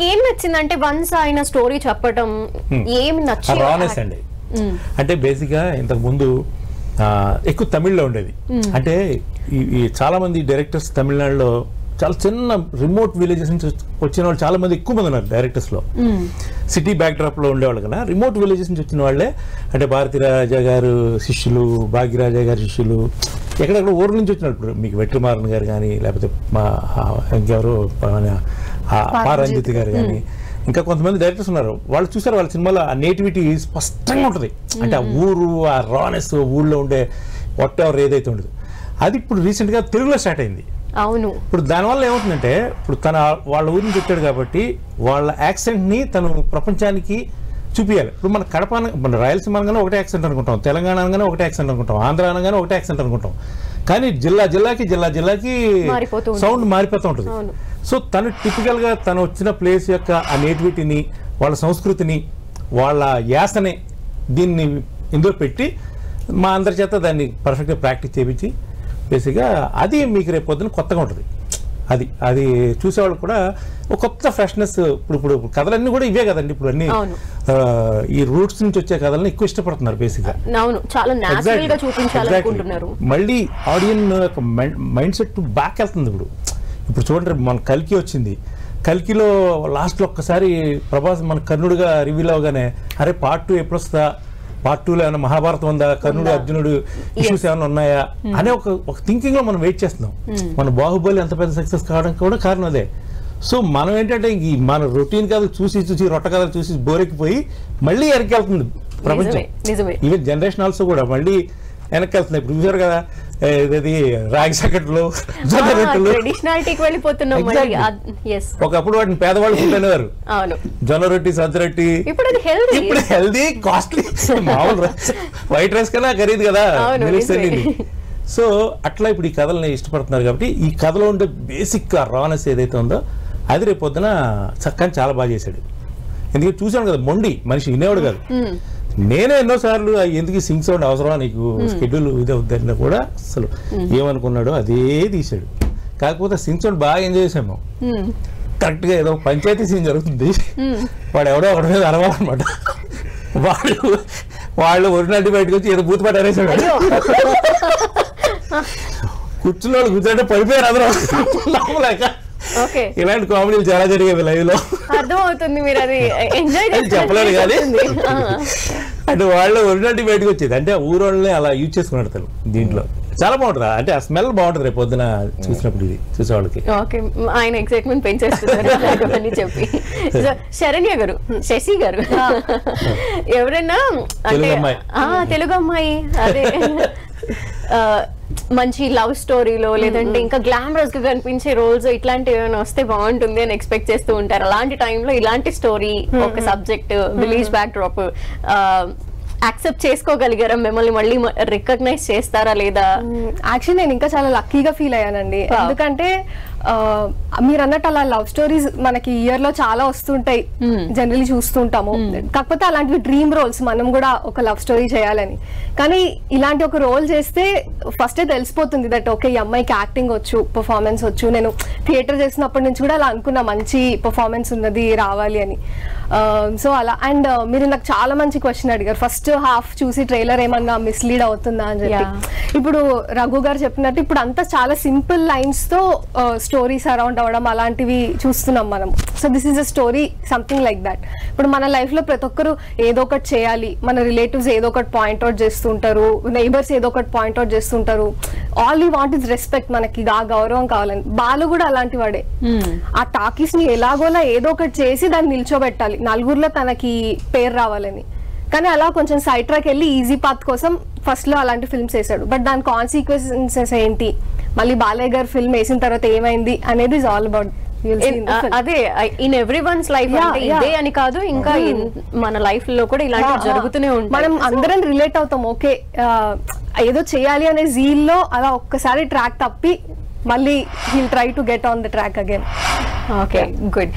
ఏం నచ్చిందంటే వన్స్ ఆయన స్టోరీ చెప్పడం ఏమి నచ్చింది? రానెస్ అండి. అంటే బేసిక్ గా ఇంతకు ముందు ఎక్కువ తమిళ్లో ఉండేది. అంటే ఈ చాలా మంది డైరెక్టర్స్ తమిళనాడులో చాలా చిన్న రిమోట్ విలేజెస్ నుంచి వచ్చిన వాళ్ళు చాలా మంది ఎక్కువ మంది ఉన్నారు డైరెక్టర్స్ లో. సిటీ బ్యాక్ డ్రాప్ లో ఉండేవాళ్ళు కదా, రిమోట్ విలేజెస్ నుంచి వచ్చిన వాళ్ళే. అంటే భారతీరాజా గారు శిష్యులు, భాగ్యరాజా గారి శిష్యులు, ఎక్కడెక్కడ ఊరు నుంచి వచ్చిన ఇప్పుడు మీకు వెట్రిమారన్ గారు కానీ, లేకపోతే మా ఇంకెవరు పారంజిత్ గారు కానీ, ఇంకా కొంతమంది డైరెక్టర్స్ ఉన్నారు. వాళ్ళు చూసారు వాళ్ళ సినిమాలో ఆ నేటివిటీ స్పష్టంగా ఉంటుంది. అంటే ఆ ఊరు, ఆ రానెస్, ఊళ్ళో ఉండే వాట్ ఎవర్ ఏదైతే ఉండదు అది ఇప్పుడు రీసెంట్ గా తెలుగులో స్టార్ట్ అయింది. అవును. ఇప్పుడు దానివల్ల ఏమవుతుందంటే ఇప్పుడు వాళ్ళ ఊరి నుంచి వచ్చాడు కాబట్టి వాళ్ళ యాక్సెంట్ ని తను ప్రపంచానికి చూపించాలి. ఇప్పుడు మన కడప, మన రాయలసీమ అనగానే ఒకటే యాక్సెంట్ అనుకుంటాం, తెలంగాణ అనగానే ఒకటే యాక్సెంట్ అనుకుంటాం, ఆంధ్ర అనగానే ఒకటే యాక్సెంట్ అనుకుంటాం. కానీ జిల్లాకి సౌండ్ మారిపోతూ ఉంటుంది. సో తను టిపికల్ గా తను వచ్చిన ప్లేస్ యొక్క ఆ నేటివిటీని, వాళ్ళ సంస్కృతిని, వాళ్ళ యాసని దీన్ని ఇందులో పెట్టి మా అందరి చేత దాన్ని పర్ఫెక్ట్గా ప్రాక్టీస్ చేయించి బేసిక్గా అది మీకు రేపు పొద్దున కొత్తగా ఉంటుంది. అది చూసేవాళ్ళు కూడా ఒక కొత్త ఫ్రెష్నెస్. ఇప్పుడు కథలన్నీ కూడా ఇవే కదండి. ఇప్పుడు అన్ని ఈ రూట్స్ నుంచి వచ్చే కథలను ఎక్కువ ఇష్టపడుతున్నారు బేసిక్గా. మళ్ళీ ఆడియన్ యొక్క మైండ్ సెట్ బ్యాక్ వెళ్తుంది. ఇప్పుడు చూడండి, మన కల్కి వచ్చింది. కల్కిలో లాస్ట్లో ఒక్కసారి ప్రభాస్ మన కర్ణుడిగా రివీల్ అవగానే అరే పార్ట్ 2 ఎప్పుడు వస్తా, పార్ట్ 2లో ఏమైనా మహాభారతం ఉందా, కర్ణుడు అర్జునుడు ఇష్యూస్ ఏమైనా ఉన్నాయా అనే ఒక థింకింగ్ లో మనం వెయిట్ చేస్తున్నాం. మన బాహుబలి ఎంత పెద్ద సక్సెస్ కావడానికి కూడా కారణం అదే. సో మనం ఏంటంటే మన రొటీన్ కథలు చూసి రొట్ట కథలు చూసి బోరెక్కిపోయి మళ్ళీ వెనక్కి ప్రపంచం. ఈవెన్ జనరేషన్ ఆల్సో కూడా మళ్ళీ వెనక్కి వెళ్తున్నాయి. ఇప్పుడు చూసారు కదా ఇది రాగి సకట్లు, జొన్న రొట్టెలు. ఒకప్పుడు వాటిని పేదవాళ్ళు తింటున్నారు, జొన్న రొట్టి, సజ్జ రొట్టి. ఇప్పుడు హెల్దీ, కాస్ట్లీ. మామూలు వైట్ రైస్ కన్నా ఖరీదు కదా. సో అట్లా ఇప్పుడు ఈ కథలని ఇష్టపడుతున్నారు కాబట్టి ఈ కథలో ఉండే బేసిక్ రానెస్ ఏదైతే ఉందో అది రేపు పొద్దున చక్కని చాలా బాగా చేశాడు. ఎందుకంటే చూసాను కదా, మొండి మనిషి వినేవాడు కాదు. నేనే ఎన్నోసార్లు ఎందుకు సింగ్ సౌండ్ అవసరమా నీకు, షెడ్యూల్ ఇది అవుతుందని కూడా అసలు ఏమనుకున్నాడో అదే తీసాడు. కాకపోతే సింగ్ సౌండ్ బాగా ఎంజాయ్ చేసాము. కరెక్ట్ గా ఏదో పంచాయతీ సీన్ జరుగుతుంది, వాడు ఎవడో ఒకటి మీద అరవాలన్నమాట. వాళ్ళు ఒరిజినాలిటీ బయటకు వచ్చి ఏదో బూతుపాటు అనేసాడు. కూర్చున్న వాళ్ళు కూర్చుంటే పడిపోయారు అందరూ నమ్మలేక. ఇలాంటి కామెడీలు చాలా జరిగేవి లైవ్ లో. అర్థమవుతుంది, మీరు అది ఎంజాయ్ చెప్పలేదు కానీ అంటే వాళ్ళు ఒరిజినాలిటీ బయటకు వచ్చేది. అంటే ఊరోళ్ళని అలా యూజ్ చేసుకున్నాడు తను. దీంట్లో చాలా బాగుంటుంది. అంటే ఆ స్మెల్ బాగుంటుంది రేపు పొద్దున చూసినప్పుడు ఇది చూసేవాళ్ళకి. ఓకే, ఆయన ఎక్సైట్మెంట్ పెంచేస్తున్నారు చెప్పి. శరణ్య గారు, శశి గారు, ఎవరైనా అంటే తెలుగు అమ్మాయి అదే మంచి లవ్ స్టోరీలో లేదంటే ఇంకా గ్లామరస్ గా కనిపించే రోల్స్ ఇట్లాంటివి ఏమైనా వస్తే బాగుంటుంది అని ఎక్స్పెక్ట్ చేస్తూ ఉంటారు. అలాంటి టైంలో ఇలాంటి స్టోరీ, ఒక subject, village backdrop accept చేసుకోగలిగారా? మిమ్మల్ని మళ్ళీ రికగ్నైజ్ చేస్తారా లేదా? యాక్చువల్లీ నేను ఇంకా చాలా లక్కీగా ఫీల్ అయ్యానండి. ఎందుకంటే మీరు అన్నట్టు అలా లవ్ స్టోరీస్ మనకి ఇయర్ లో చాలా వస్తుంటాయి, జనరల్లీ చూస్తుంటాము. కాకపోతే అలాంటివి డ్రీమ్ రోల్స్, మనం కూడా ఒక లవ్ స్టోరీ చేయాలని. కానీ ఇలాంటి ఒక రోల్ చేస్తే ఫస్టే తెలిసిపోతుంది దట్ ఓకే ఈ అమ్మాయికి యాక్టింగ్ వచ్చు, పర్ఫార్మెన్స్ వచ్చు. నేను థియేటర్ చేసినప్పటి నుంచి కూడా అలా అనుకున్నా, మంచి పర్ఫార్మెన్స్ ఉన్నది రావాలి అని. సో అలా. అండ్ మీరు నాకు చాలా మంచి క్వశ్చన్ అడిగారు, ఫస్ట్ హాఫ్ చూసి ట్రైలర్ ఏమన్నా మిస్లీడ్ అవుతుందా అని చెప్పి. ఇప్పుడు రఘు గారు చెప్పినట్టు ఇప్పుడు అంతా చాలా సింపుల్ లైన్స్ తో స్టోరీస్ అరౌండ్ అవ్వడం అలాంటివి చూస్తున్నాం మనం. So this is a story something like that. ఇప్పుడు మన లైఫ్ లో ప్రతి ఒక్కరు ఏదో ఒకటి చేయాలి, మన రిలేటివ్స్ ఏదో ఒకటి పాయింట్ అవుట్ చేస్తుంటారు, నైబర్స్ ఏదో ఒకటి పాయింట్ అవుట్ చేస్తుంటారు. All you want is respect, మనకి ఆ గౌరవం కావాలని. బాలు కూడా అలాంటి వాడే. ఆ టాకీస్ ని ఎలాగోలా ఏదో ఒకటి చేసి దాన్ని నిల్చోబెట్టాలి, నలుగురిలో తనకి పేరు రావాలని. కానీ అలా కొంచెం సైడ్ ట్రాక్ వెళ్ళి ఈజీ పాత్ కోసం ఫస్ట్ లో అలాంటి ఫిల్మ్స్ వేసాడు. బట్ దాని కాన్సిక్వెన్సెస్ ఏంటి, మళ్ళీ బాలయ్య గారు ఫిల్మ్ వేసిన తర్వాత ఏమైంది అనేది ఇస్ ఆల్ అబౌట్. అదే ఇన్ ఎవ్రీ వన్స్ లైఫ్ ఇదే అని కాదు, ఇంకా మన లైఫ్ లో కూడా ఇలాంటివి జరుగుతూనే ఉంటాయి. మనం అందరం రిలేట్ అవుతాం. ఓకే ఏదో చేయాలి అనే జీల్ లో అలా ఒక్కసారి ట్రాక్ తప్పి మళ్ళీ he'll try to get on the track again. Okay, good.